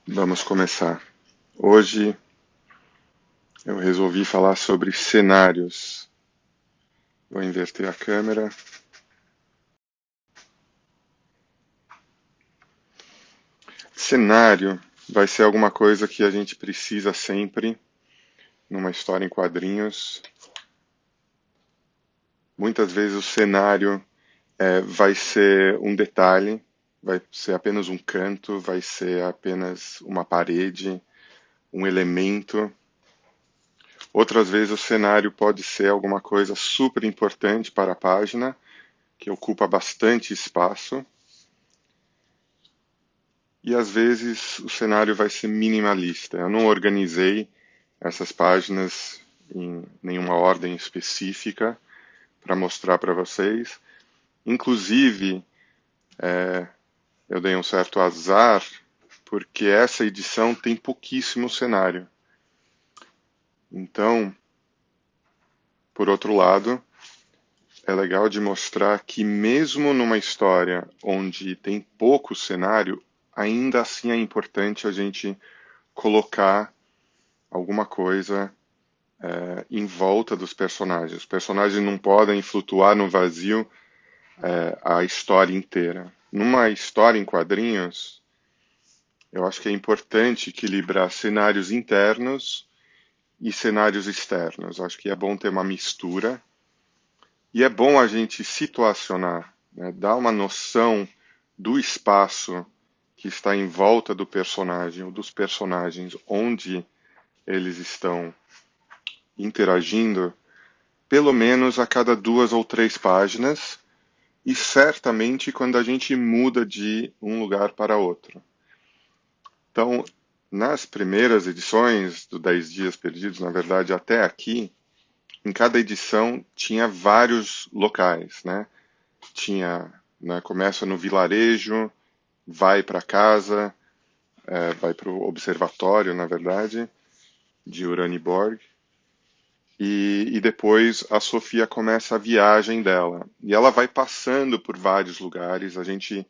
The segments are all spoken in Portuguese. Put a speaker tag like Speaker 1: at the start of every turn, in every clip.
Speaker 1: Vamos começar. Hoje eu resolvi falar sobre cenários. Vou inverter a câmera. Cenário vai ser alguma coisa que a gente precisa sempre numa história em quadrinhos. Muitas vezes o cenário vai ser um detalhe, vai ser apenas um canto, vai ser apenas uma parede, um elemento. Outras vezes o cenário pode ser alguma coisa super importante para a página, que ocupa bastante espaço. E às vezes o cenário vai ser minimalista. Eu não organizei essas páginas em nenhuma ordem específica para mostrar para vocês. Inclusive, eu dei um certo azar porque essa edição tem pouquíssimo cenário. Então, por outro lado, é legal de mostrar que mesmo numa história onde tem pouco cenário, ainda assim é importante a gente colocar alguma coisa em volta dos personagens. Os personagens não podem flutuar no vazio a história inteira. Numa história em quadrinhos, eu acho que é importante equilibrar cenários internos e cenários externos. Acho que é bom ter uma mistura. E é bom a gente situacionar, né? Dar uma noção do espaço que está em volta do personagem, ou dos personagens, onde eles estão interagindo, pelo menos a cada 2 ou 3 páginas, e certamente quando a gente muda de um lugar para outro. Então, nas primeiras edições do 10 Dias Perdidos, na verdade até aqui, em cada edição tinha vários locais, né? Começa no vilarejo, vai para casa, vai para o observatório, na verdade, de Uraniborg. E depois a Sofia começa a viagem dela. E ela vai passando por vários lugares, a gente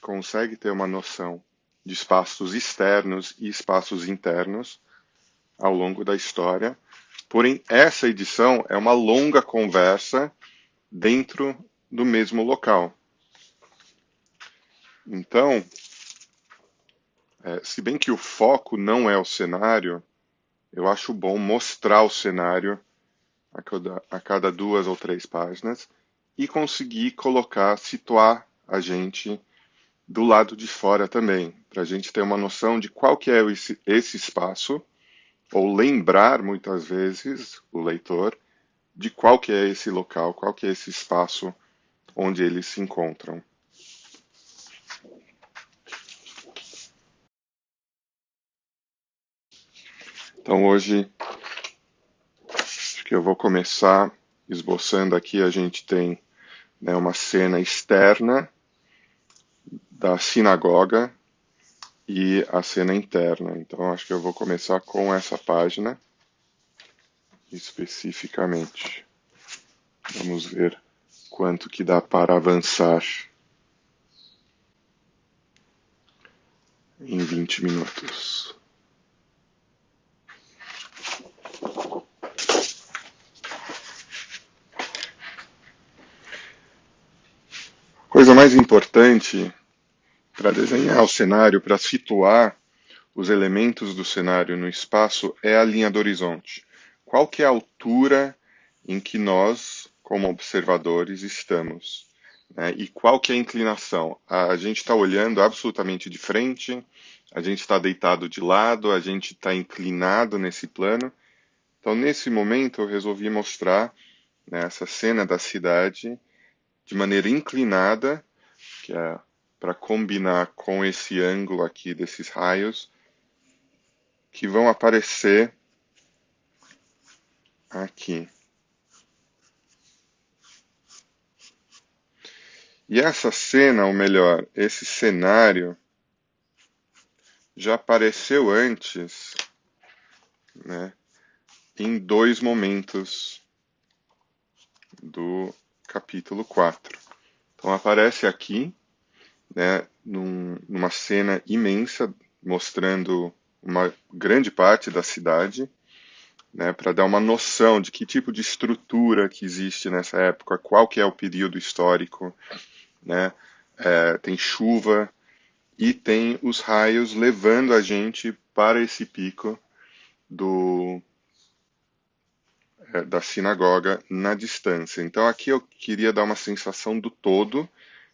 Speaker 1: consegue ter uma noção de espaços externos e espaços internos ao longo da história. Porém, essa edição é uma longa conversa dentro do mesmo local. Então, se bem que o foco não é o cenário, eu acho bom mostrar o cenário a cada 2 ou 3 páginas e conseguir situar a gente do lado de fora também, para a gente ter uma noção de qual que é esse espaço, ou lembrar muitas vezes o leitor de qual que é esse local, qual que é esse espaço onde eles se encontram. Então hoje acho que eu vou começar esboçando aqui, a gente tem, né, uma cena externa da sinagoga e a cena interna. Então acho que eu vou começar com essa página especificamente. Vamos ver quanto que dá para avançar em 20 minutos. A coisa mais importante para desenhar o cenário, para situar os elementos do cenário no espaço, é a linha do horizonte. Qual que é a altura em que nós, como observadores, estamos? Né? E qual que é a inclinação? A gente está olhando absolutamente de frente, a gente está deitado de lado, a gente está inclinado nesse plano. Então, nesse momento, eu resolvi mostrar, né, essa cena da cidade de maneira inclinada, que é para combinar com esse ângulo aqui desses raios, que vão aparecer aqui. E essa cena, ou melhor, esse cenário, já apareceu antes, né, em 2 momentos do capítulo 4. Então aparece aqui, né, numa cena imensa mostrando uma grande parte da cidade, né, para dar uma noção de que tipo de estrutura que existe nessa época, qual que é o período histórico, né? Tem chuva e tem os raios levando a gente para esse pico da sinagoga na distância. Então aqui eu queria dar uma sensação do todo.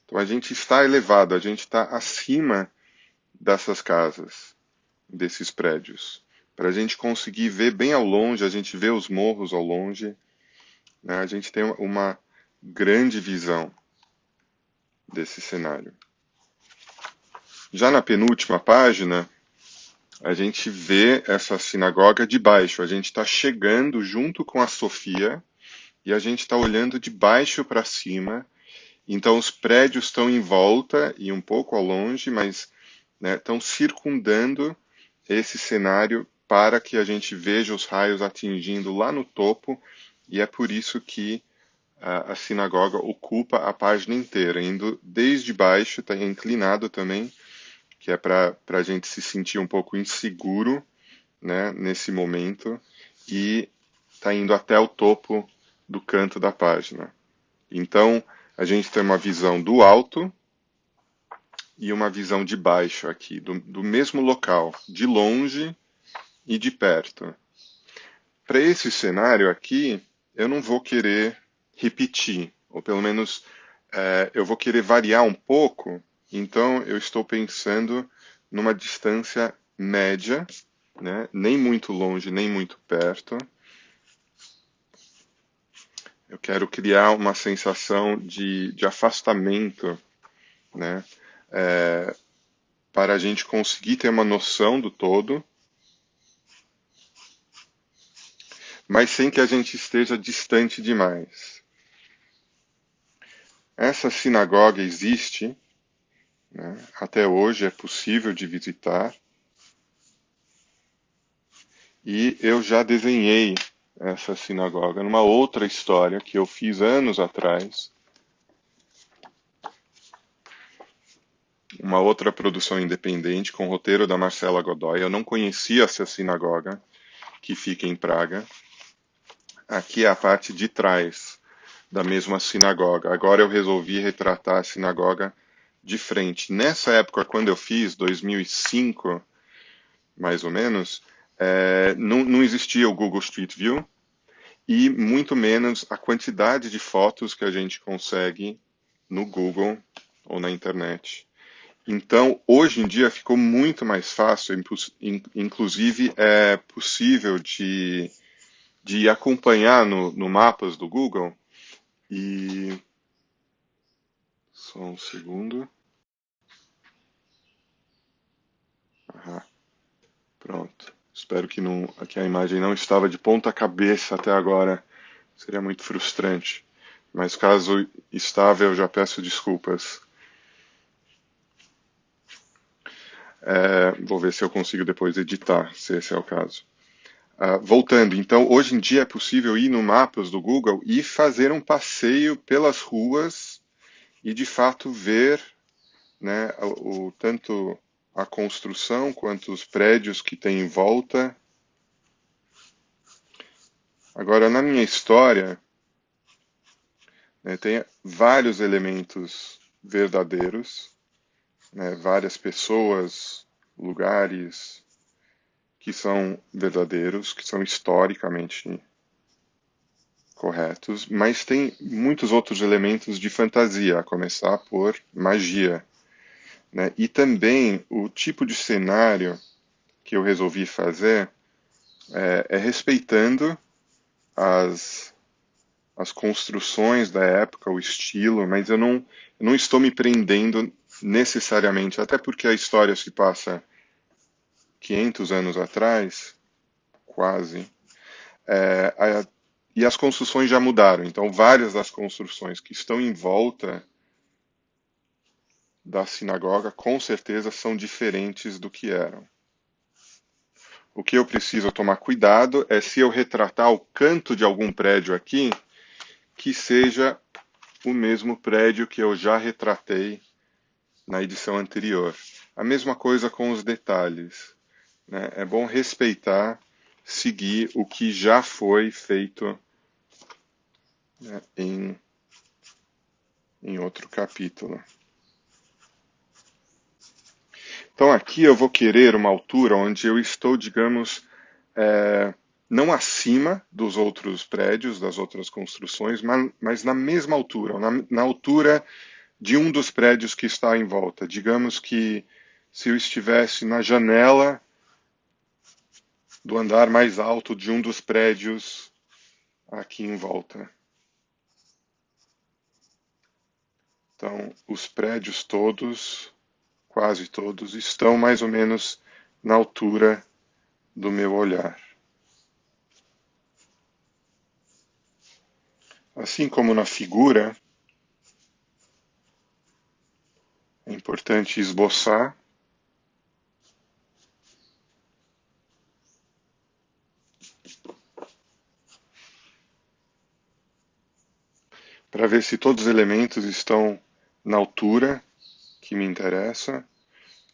Speaker 1: Então a gente está elevado, a gente está acima dessas casas, desses prédios. Para a gente conseguir ver bem ao longe, a gente vê os morros ao longe, né? A gente tem uma grande visão desse cenário. Já na penúltima página, a gente vê essa sinagoga de baixo. A gente está chegando junto com a Sofia e a gente está olhando de baixo para cima. Então os prédios estão em volta e um pouco ao longe, mas, né, estão circundando esse cenário para que a gente veja os raios atingindo lá no topo, e é por isso que a sinagoga ocupa a página inteira, indo desde baixo, está inclinado também, que é para a gente se sentir um pouco inseguro, né, nesse momento, e está indo até o topo do canto da página. Então, a gente tem uma visão do alto e uma visão de baixo aqui, do mesmo local, de longe e de perto. Para esse cenário aqui, eu não vou querer repetir, ou pelo menos eu vou querer variar um pouco, então eu estou pensando numa distância média, né? Nem muito longe, nem muito perto. Eu quero criar uma sensação de afastamento, né? Para a gente conseguir ter uma noção do todo, mas sem que a gente esteja distante demais. Essa sinagoga existe, né? Até hoje é possível de visitar, e eu já desenhei essa sinagoga numa outra história que eu fiz anos atrás, uma outra produção independente com o roteiro da Marcela Godoy. Eu não conhecia essa sinagoga, que fica em Praga. Aqui é a parte de trás da mesma sinagoga. Agora eu resolvi retratar a sinagoga de frente. Nessa época, quando eu fiz, 2005, mais ou menos, não existia o Google Street View e muito menos a quantidade de fotos que a gente consegue no Google ou na internet. Então, hoje em dia ficou muito mais fácil, inclusive é possível de acompanhar no mapas do Google. E só um segundo. Aham, pronto. Espero que a imagem não estava de ponta cabeça até agora. Seria muito frustrante. Mas caso estava, eu já peço desculpas. Vou ver se eu consigo depois editar, se esse é o caso. Voltando, então, hoje em dia é possível ir no Mapas do Google e fazer um passeio pelas ruas e, de fato, ver, né, tanto a construção quanto os prédios que tem em volta. Agora, na minha história, né, tem vários elementos verdadeiros, né, várias pessoas, lugares que são verdadeiros, que são historicamente corretos, mas tem muitos outros elementos de fantasia, a começar por magia, né? E também o tipo de cenário que eu resolvi fazer respeitando as construções da época, o estilo, mas eu não estou me prendendo necessariamente, até porque a história se passa 500 anos atrás, quase, e as construções já mudaram. Então, várias das construções que estão em volta da sinagoga, com certeza, são diferentes do que eram. O que eu preciso tomar cuidado é se eu retratar o canto de algum prédio aqui, que seja o mesmo prédio que eu já retratei na edição anterior. A mesma coisa com os detalhes, né? É bom respeitar, seguir o que já foi feito, né, em outro capítulo. Então aqui eu vou querer uma altura onde eu estou, digamos, não acima dos outros prédios, das outras construções, mas na mesma altura, na altura de um dos prédios que está em volta. Digamos que se eu estivesse na janela do andar mais alto de um dos prédios aqui em volta. Então, os prédios todos, quase todos, estão mais ou menos na altura do meu olhar. Assim como na figura, é importante esboçar para ver se todos os elementos estão na altura que me interessa.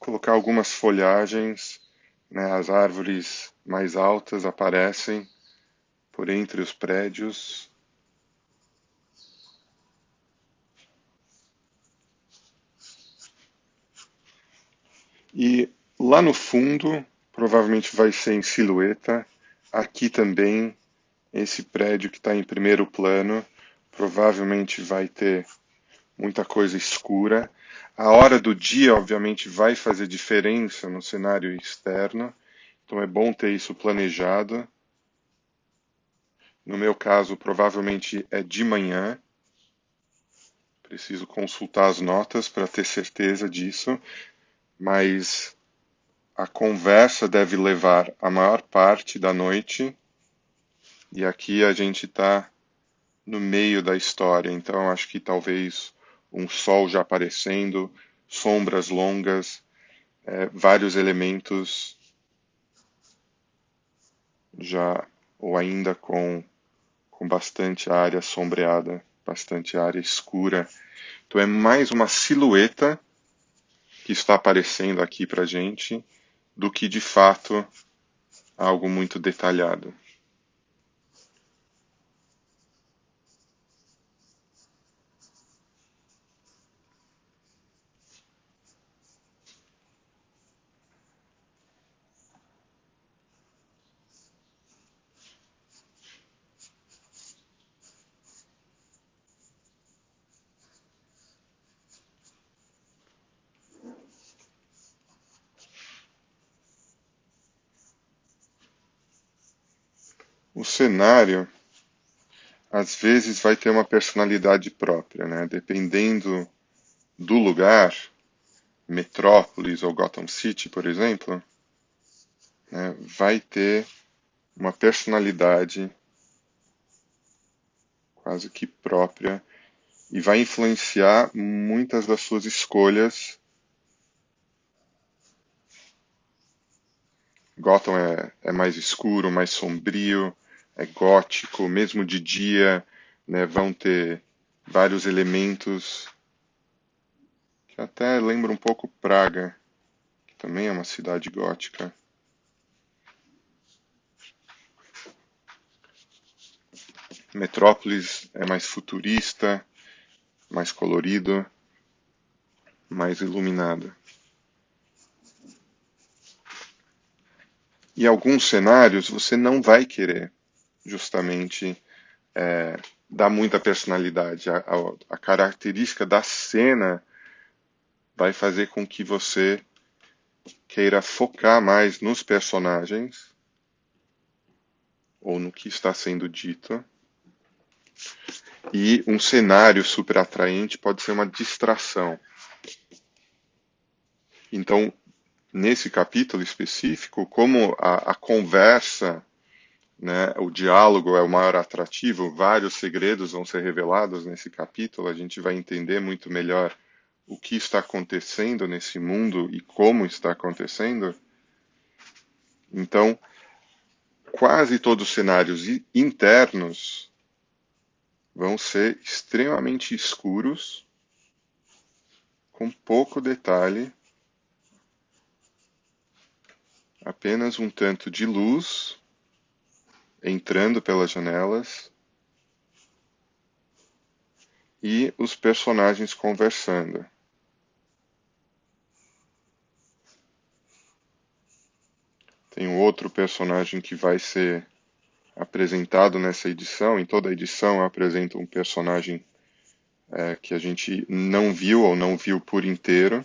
Speaker 1: Colocar algumas folhagens, né, as árvores mais altas aparecem por entre os prédios. E lá no fundo, provavelmente vai ser em silhueta. Aqui também, esse prédio que está em primeiro plano, provavelmente vai ter muita coisa escura. A hora do dia, obviamente, vai fazer diferença no cenário externo, então é bom ter isso planejado. No meu caso, provavelmente é de manhã. Preciso consultar as notas para ter certeza disso, mas a conversa deve levar a maior parte da noite, e aqui a gente está no meio da história, então acho que talvez um sol já aparecendo, sombras longas, vários elementos já, ou ainda com bastante área sombreada, bastante área escura. Então é mais uma silhueta que está aparecendo aqui para a gente do que de fato algo muito detalhado. O cenário às vezes vai ter uma personalidade própria, né? Dependendo do lugar, Metrópolis ou Gotham City, por exemplo, né, vai ter uma personalidade quase que própria e vai influenciar muitas das suas escolhas. Gotham é mais escuro, mais sombrio, é gótico, mesmo de dia, né, vão ter vários elementos que até lembram um pouco Praga, que também é uma cidade gótica. Metrópolis é mais futurista, mais colorido, mais iluminado. E alguns cenários você não vai querer justamente dar muita personalidade. A característica da cena vai fazer com que você queira focar mais nos personagens ou no que está sendo dito. E um cenário super atraente pode ser uma distração. Então, nesse capítulo específico, como a conversa, né, o diálogo é o maior atrativo, vários segredos vão ser revelados nesse capítulo, a gente vai entender muito melhor o que está acontecendo nesse mundo e como está acontecendo. Então, quase todos os cenários internos vão ser extremamente escuros, com pouco detalhe, apenas um tanto de luz entrando pelas janelas e os personagens conversando. Tem um outro personagem que vai ser apresentado nessa edição. Em toda edição eu apresento um personagem que a gente não viu ou não viu por inteiro.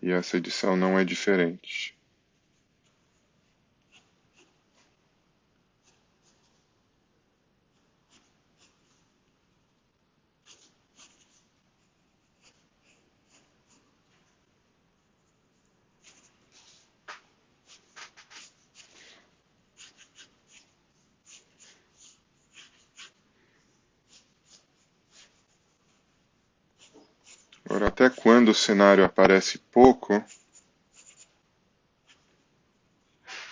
Speaker 1: E essa edição não é diferente. Agora, até quando o cenário aparece pouco,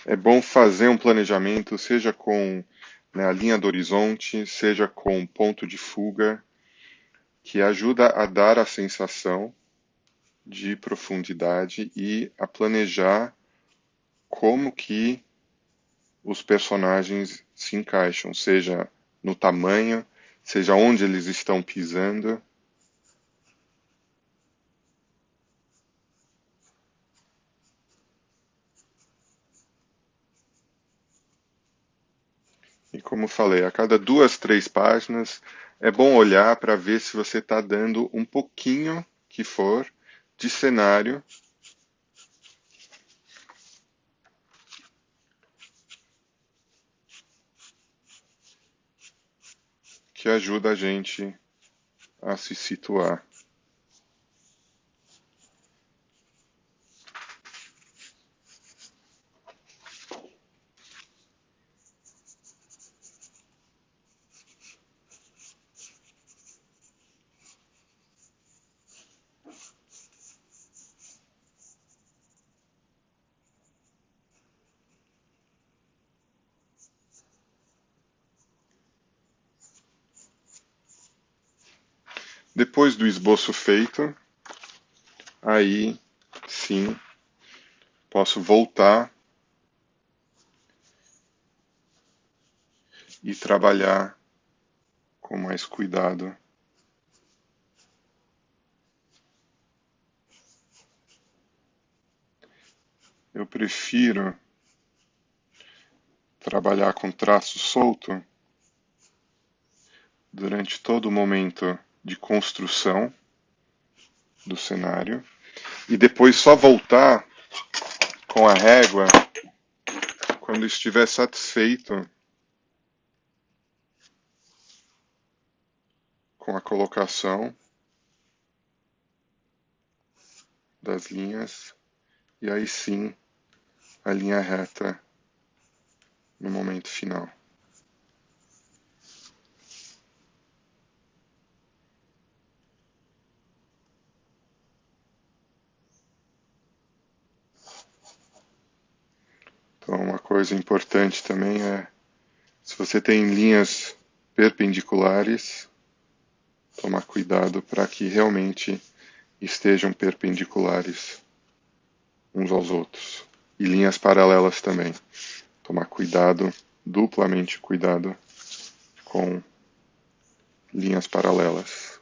Speaker 1: é bom fazer um planejamento, seja com a linha do horizonte, seja com ponto de fuga, que ajuda a dar a sensação de profundidade e a planejar como que os personagens se encaixam, seja no tamanho, seja onde eles estão pisando. E como falei, a cada 2, 3 páginas é bom olhar para ver se você está dando um pouquinho que for de cenário que ajuda a gente a se situar. Depois do esboço feito, aí sim posso voltar e trabalhar com mais cuidado. Eu prefiro trabalhar com traço solto durante todo o momento de construção do cenário e depois só voltar com a régua quando estiver satisfeito com a colocação das linhas e aí sim a linha reta no momento final. Então, uma coisa importante também é, se você tem linhas perpendiculares, tomar cuidado para que realmente estejam perpendiculares uns aos outros. E linhas paralelas também. Tomar cuidado, duplamente cuidado, com linhas paralelas.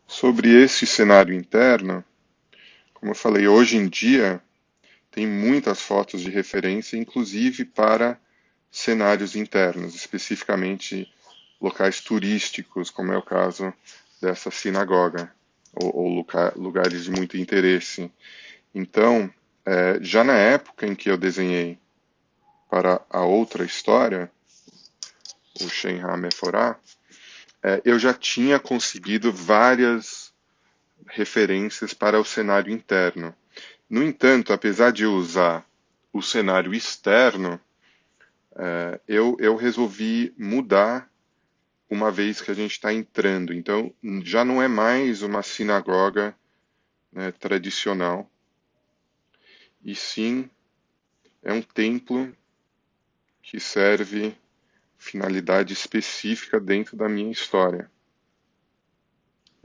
Speaker 1: Sobre esse cenário interno, como eu falei, hoje em dia tem muitas fotos de referência, inclusive para cenários internos, especificamente locais turísticos, como é o caso dessa sinagoga, ou lugares de muito interesse. Então, já na época em que eu desenhei para a outra história, o Shem HaMeforá, eu já tinha conseguido várias referências para o cenário interno. No entanto, apesar de eu usar o cenário externo, eu resolvi mudar uma vez que a gente está entrando. Então, já não é mais uma sinagoga, né, tradicional, e sim é um templo que serve finalidade específica dentro da minha história.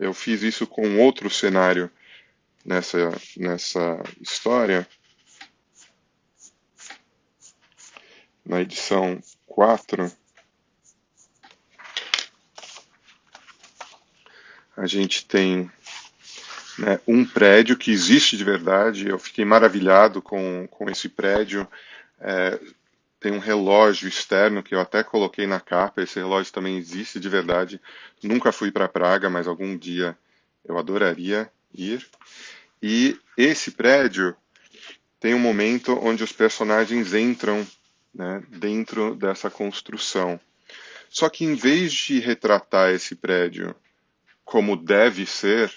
Speaker 1: Eu fiz isso com outro cenário nessa história, na edição 4. A gente tem, né, um prédio que existe de verdade. Eu fiquei maravilhado com esse prédio. É, tem um relógio externo que eu até coloquei na capa. Esse relógio também existe de verdade. Nunca fui para Praga, mas algum dia eu adoraria ir. E esse prédio tem um momento onde os personagens entram, né, dentro dessa construção. Só que em vez de retratar esse prédio como deve ser,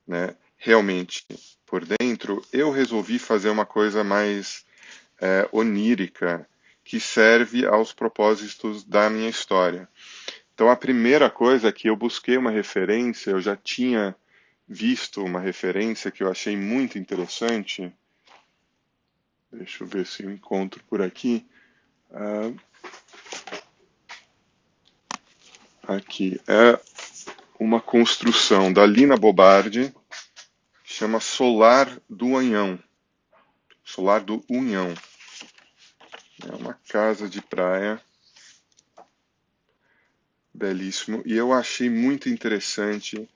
Speaker 1: né, realmente por dentro, eu resolvi fazer uma coisa mais onírica, que serve aos propósitos da minha história. Então, a primeira coisa é que eu busquei uma referência, eu já tinha visto uma referência que eu achei muito interessante. Deixa eu ver se eu encontro por aqui. Ah, aqui é uma construção da Lina Bobardi, que chama Solar do Unhão. Solar do Unhão. É uma casa de praia, belíssimo. E eu achei muito interessante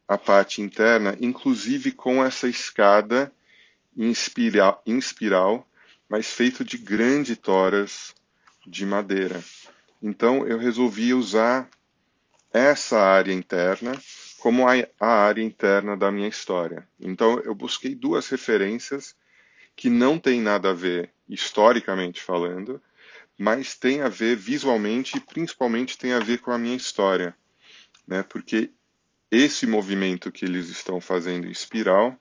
Speaker 1: a parte interna, inclusive com essa escada em espiral, mas feito de grandes toras de madeira. Então eu resolvi usar essa área interna como a área interna da minha história. Então eu busquei duas referências que não têm nada a ver historicamente falando, mas tem a ver visualmente e principalmente tem a ver com a minha história, né? Porque esse movimento que eles estão fazendo em espiral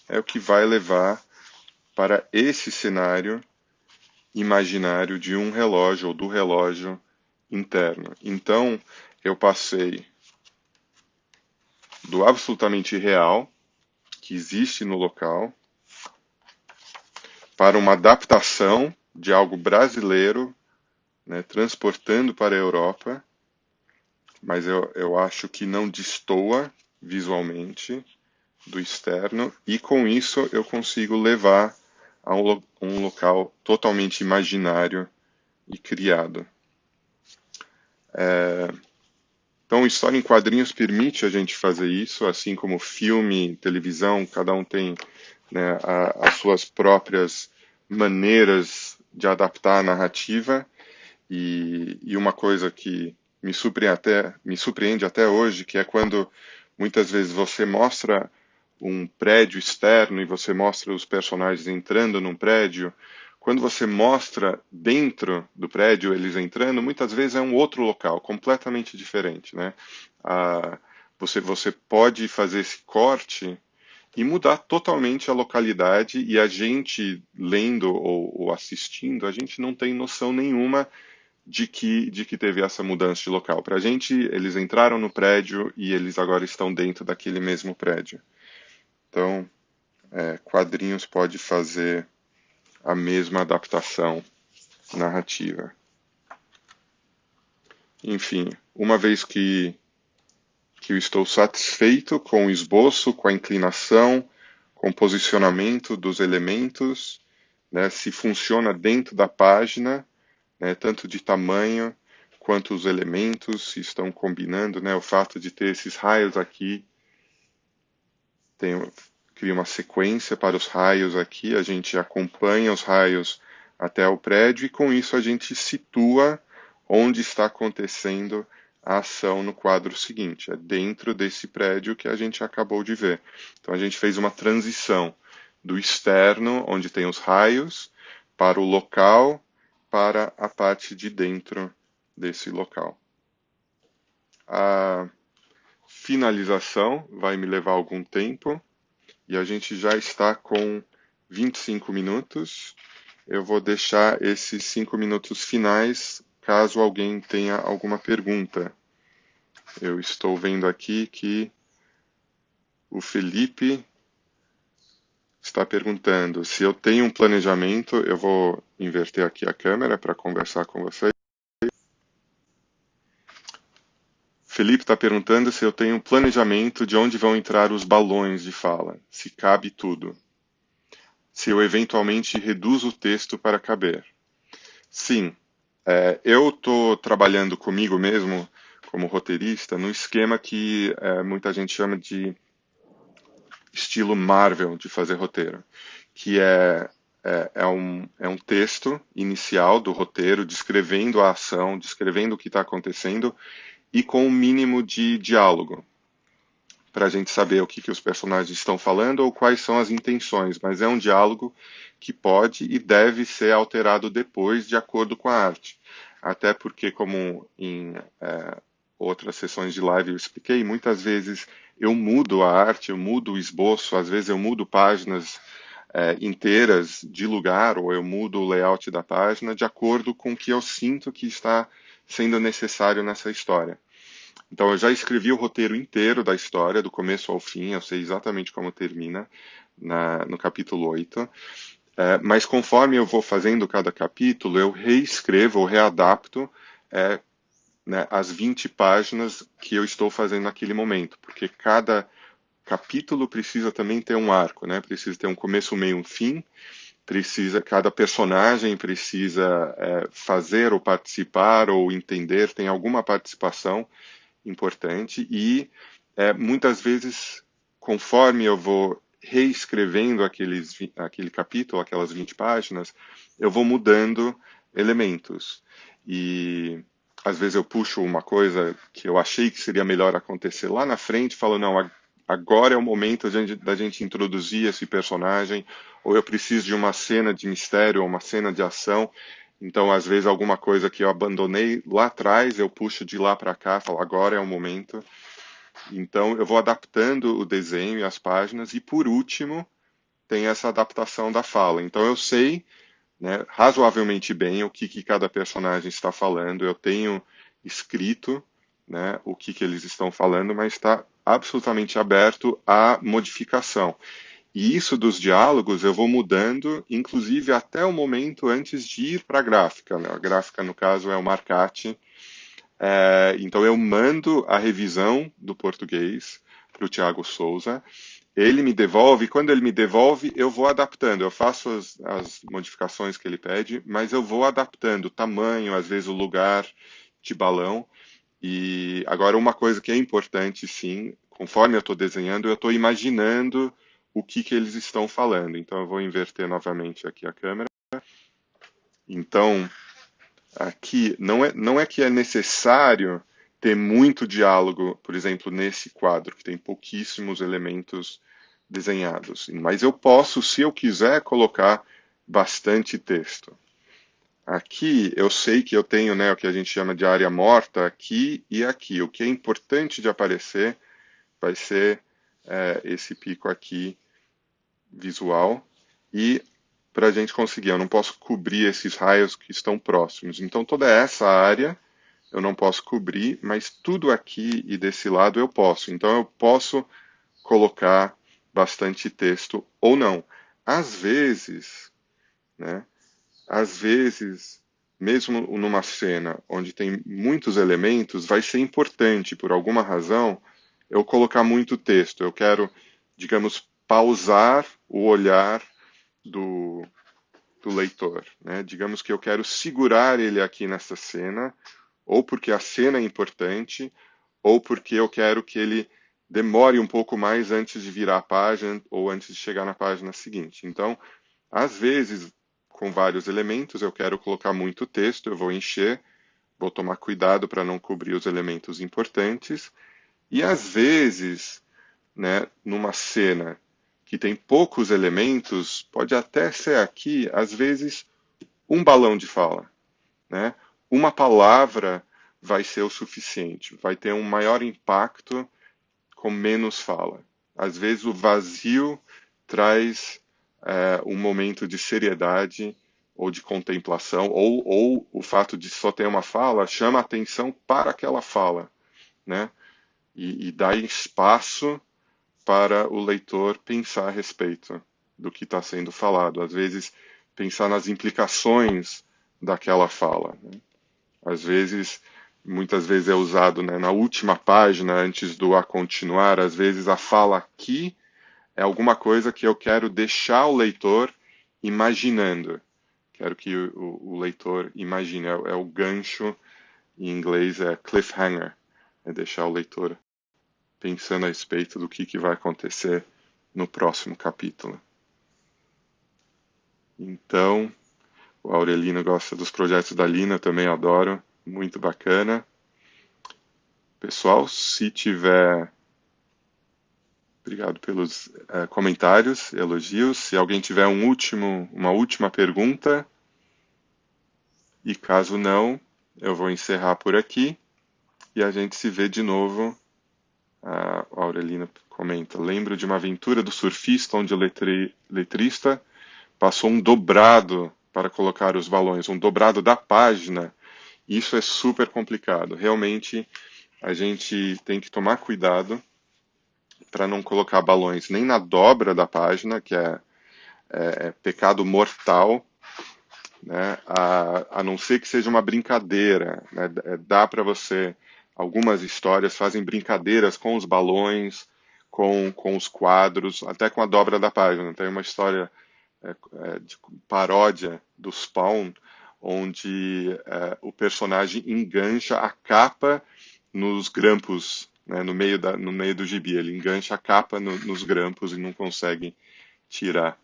Speaker 1: é o que vai levar para esse cenário imaginário de um relógio ou do relógio interno. Então, eu passei do absolutamente real, que existe no local, para uma adaptação de algo brasileiro, né, transportando para a Europa, mas eu acho que não destoa visualmente do externo, e com isso eu consigo levar a um local totalmente imaginário e criado. Então, história em quadrinhos permite a gente fazer isso, assim como filme, televisão, cada um tem, né, as suas próprias maneiras de adaptar a narrativa, e uma coisa que me surpreende até hoje, que é quando muitas vezes você mostra um prédio externo e você mostra os personagens entrando num prédio. Quando você mostra dentro do prédio eles entrando, muitas vezes é um outro local, completamente diferente, né? Você pode fazer esse corte e mudar totalmente a localidade, e a gente lendo ou assistindo, a gente não tem noção nenhuma de que teve essa mudança de local. Para a gente, eles entraram no prédio e eles agora estão dentro daquele mesmo prédio. Então, quadrinhos pode fazer a mesma adaptação narrativa. Enfim, uma vez que eu estou satisfeito com o esboço, com a inclinação, com o posicionamento dos elementos, né, se funciona dentro da página, né, tanto de tamanho quanto os elementos se estão combinando, né, o fato de ter esses raios aqui cria uma sequência para os raios aqui, a gente acompanha os raios até o prédio e com isso a gente situa onde está acontecendo a ação no quadro seguinte. É dentro desse prédio que a gente acabou de ver. Então a gente fez uma transição do externo, onde tem os raios, para o local, para a parte de dentro desse local. A finalização vai me levar algum tempo, e a gente já está com 25 minutos. Eu vou deixar esses 5 minutos finais caso alguém tenha alguma pergunta. Eu estou vendo aqui que o Felipe está perguntando se eu tenho um planejamento. Eu vou inverter aqui a câmera para conversar com vocês. Felipe está perguntando se eu tenho planejamento de onde vão entrar os balões de fala, se cabe tudo. Se eu eventualmente reduzo o texto para caber. Sim, eu estou trabalhando comigo mesmo, como roteirista, no esquema que muita gente chama de estilo Marvel de fazer roteiro, que é um texto inicial do roteiro descrevendo a ação, descrevendo o que está acontecendo e com um mínimo de diálogo, para a gente saber o que os personagens estão falando ou quais são as intenções, mas é um diálogo que pode e deve ser alterado depois de acordo com a arte. Até porque, como em outras sessões de live eu expliquei, muitas vezes eu mudo a arte, eu mudo o esboço, às vezes eu mudo páginas inteiras de lugar, ou eu mudo o layout da página de acordo com o que eu sinto que está sendo necessário nessa história. Então eu já escrevi o roteiro inteiro da história, do começo ao fim, eu sei exatamente como termina no capítulo 8. Mas conforme eu vou fazendo cada capítulo, eu reescrevo ou readapto né, as 20 páginas que eu estou fazendo naquele momento, porque cada capítulo precisa também ter um arco, né? Precisa ter um começo, um meio, um fim. Cada personagem precisa fazer ou participar ou entender, tem alguma participação importante e muitas vezes, conforme eu vou reescrevendo aquele capítulo, aquelas 20 páginas, eu vou mudando elementos. E às vezes eu puxo uma coisa que eu achei que seria melhor acontecer lá na frente, falo, não, agora é o momento da gente introduzir esse personagem, ou eu preciso de uma cena de mistério, ou uma cena de ação. Então, às vezes, alguma coisa que eu abandonei lá atrás, eu puxo de lá para cá, falo, agora é o momento. Então, eu vou adaptando o desenho e as páginas, e por último, tem essa adaptação da fala. Então, eu sei, né, razoavelmente bem o que cada personagem está falando, eu tenho escrito, né, o que eles estão falando, mas está absolutamente aberto à modificação. E isso dos diálogos eu vou mudando, inclusive até o momento antes de ir para a gráfica, né? A gráfica, no caso, é o Marcati. Então eu mando a revisão do português para o Tiago Souza. Ele me devolve, quando ele me devolve, eu vou adaptando. Eu faço as modificações que ele pede, mas eu vou adaptando o tamanho, às vezes o lugar de balão. E agora uma coisa que é importante, sim, conforme eu estou desenhando, eu estou imaginando o que eles estão falando. Então eu vou inverter novamente aqui a câmera. Então, aqui não é que é necessário ter muito diálogo, por exemplo, nesse quadro, que tem pouquíssimos elementos desenhados. Mas eu posso, se eu quiser, colocar bastante texto. Aqui eu sei que eu tenho, né, o que a gente chama de área morta aqui e aqui. O que é importante de aparecer vai ser esse pico aqui visual e para a gente conseguir, eu não posso cobrir esses raios que estão próximos. Então toda essa área eu não posso cobrir, mas tudo aqui e desse lado eu posso. Então eu posso colocar bastante texto ou não. Às vezes, né? Às vezes, mesmo numa cena onde tem muitos elementos, vai ser importante, por alguma razão, eu colocar muito texto. Eu quero, digamos, pausar o olhar do, do leitor. Né? Digamos que eu quero segurar ele aqui nessa cena, ou porque a cena é importante, ou porque eu quero que ele demore um pouco mais antes de virar a página ou antes de chegar na página seguinte. Então, às vezes, com vários elementos, eu quero colocar muito texto, eu vou encher, vou tomar cuidado para não cobrir os elementos importantes. E às vezes, né, numa cena que tem poucos elementos, pode até ser aqui, às vezes, um balão de fala. Né? Uma palavra vai ser o suficiente, vai ter um maior impacto com menos fala. Às vezes o vazio traz um momento de seriedade ou de contemplação, ou o fato de só ter uma fala chama atenção para aquela fala, né? E dá espaço para o leitor pensar a respeito do que está sendo falado. Às vezes, pensar nas implicações daquela fala. Né? Às vezes, muitas vezes é usado, né, na última página, antes do a continuar. Às vezes a fala aqui é alguma coisa que eu quero deixar o leitor imaginando. Quero que o leitor imagine. É o gancho, em inglês é cliffhanger. É deixar o leitor pensando a respeito do que vai acontecer no próximo capítulo. Então, o Aurelino gosta dos projetos da Lina, também adoro. Muito bacana. Pessoal, se tiver... Obrigado pelos comentários, elogios. Se alguém tiver uma última pergunta, e caso não, eu vou encerrar por aqui e a gente se vê de novo. A Aurelina comenta: lembro de uma aventura do surfista onde o letrista passou um dobrado para colocar os balões, um dobrado da página. Isso é super complicado. Realmente, a gente tem que tomar cuidado para não colocar balões nem na dobra da página, que é pecado mortal, né? A não ser que seja uma brincadeira, né? Dá para você... Algumas histórias fazem brincadeiras com os balões, com os quadros, até com a dobra da página. Tem uma história de paródia do Spawn, onde o personagem engancha a capa nos grampos, né, no meio do gibi. Ele engancha a capa nos grampos e não consegue tirar.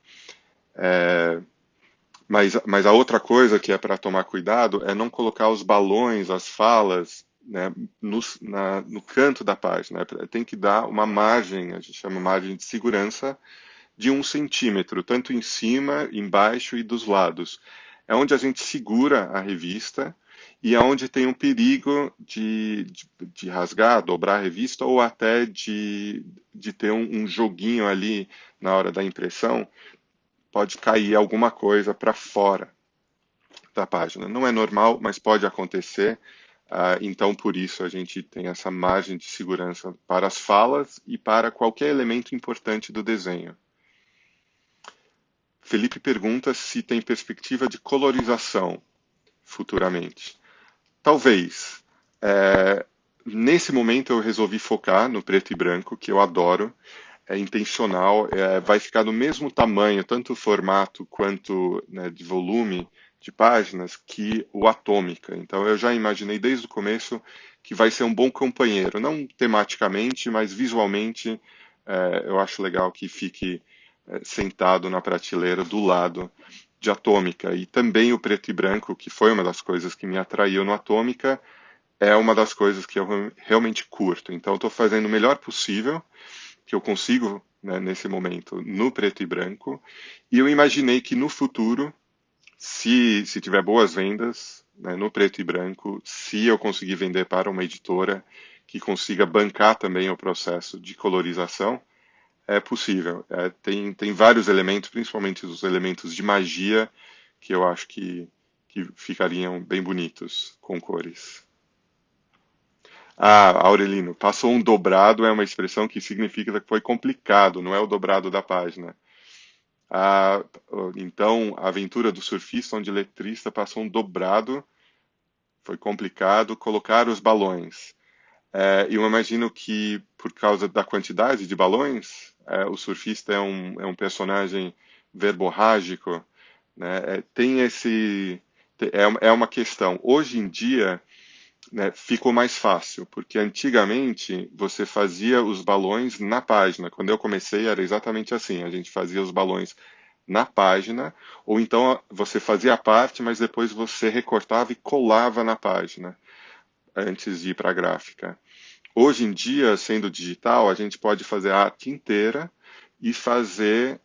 Speaker 1: Mas a outra coisa que é para tomar cuidado é não colocar os balões, as falas, né, no canto da página. Tem que dar uma margem, a gente chama margem de segurança, de 1 centímetro, tanto em cima, embaixo e dos lados. É onde a gente segura a revista e é onde tem um perigo de rasgar, dobrar a revista ou até de ter um joguinho ali na hora da impressão. Pode cair alguma coisa para fora da página. Não é normal, mas pode acontecer. Então, por isso, a gente tem essa margem de segurança para as falas e para qualquer elemento importante do desenho. Felipe pergunta se tem perspectiva de colorização futuramente. Talvez. Nesse momento eu resolvi focar no preto e branco, que eu adoro. É intencional, vai ficar do mesmo tamanho, tanto o formato quanto, né, de volume de páginas, que o Atômica. Então eu já imaginei desde o começo que vai ser um bom companheiro, não tematicamente, mas visualmente eu acho legal que fique sentado na prateleira do lado de Atômica. E também o preto e branco, que foi uma das coisas que me atraiu no Atômica, é uma das coisas que eu realmente curto. Então, estou fazendo o melhor possível que eu consigo, né, nesse momento, no preto e branco. E eu imaginei que no futuro, se tiver boas vendas, né, no preto e branco, se eu conseguir vender para uma editora que consiga bancar também o processo de colorização, é possível. Tem vários elementos, principalmente os elementos de magia, que eu acho que ficariam bem bonitos com cores. Ah, Aurelino, passou um dobrado é uma expressão que significa que foi complicado, não é o dobrado da página. Ah, então, a aventura do surfista, onde o letrista passou um dobrado, foi complicado, colocar os balões. E eu imagino que, por causa da quantidade de balões, o surfista é um personagem verborrágico, né? Tem esse... É uma questão. Hoje em dia, né, ficou mais fácil, porque antigamente você fazia os balões na página. Quando eu comecei era exatamente assim, a gente fazia os balões na página, ou então você fazia a parte, mas depois você recortava e colava na página, antes de ir para a gráfica. Hoje em dia, sendo digital, a gente pode fazer a arte inteira e fazer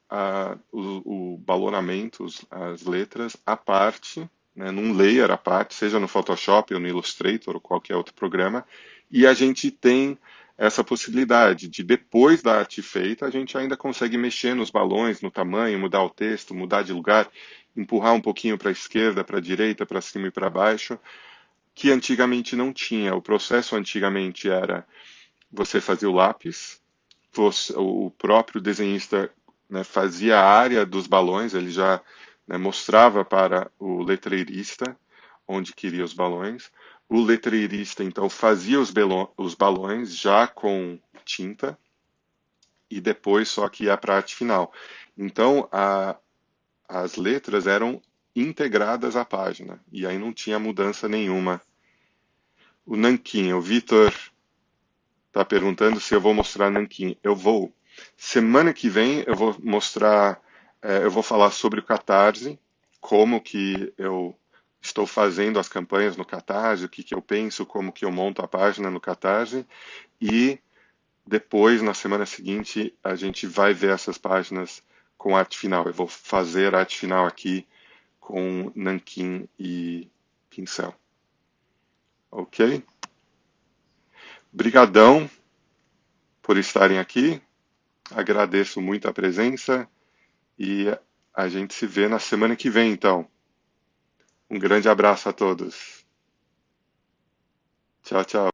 Speaker 1: o balonamento, as letras, à parte, né, num layer à parte, seja no Photoshop ou no Illustrator ou qualquer outro programa, e a gente tem essa possibilidade de, depois da arte feita, a gente ainda consegue mexer nos balões, no tamanho, mudar o texto, mudar de lugar, empurrar um pouquinho para a esquerda, para a direita, para cima e para baixo, que antigamente não tinha. O processo antigamente era você fazia o lápis, o próprio desenhista, né, fazia a área dos balões, ele já, né, mostrava para o letreirista onde queria os balões. O letreirista, então, fazia os balões já com tinta e depois só que ia para a arte final. Então, as letras eram integradas à página e aí não tinha mudança nenhuma. O nanquim, o Vitor está perguntando se eu vou mostrar nanquim. Eu vou. Semana que vem eu vou mostrar, eu vou falar sobre o Catarse, como que eu estou fazendo as campanhas no Catarse, o que que eu penso, como que eu monto a página no Catarse e depois, na semana seguinte, a gente vai ver essas páginas com arte final. Eu vou fazer a arte final aqui com nanquim e pincel. Ok? Brigadão por estarem aqui. Agradeço muito a presença e a gente se vê na semana que vem, então. Um grande abraço a todos. Tchau, tchau.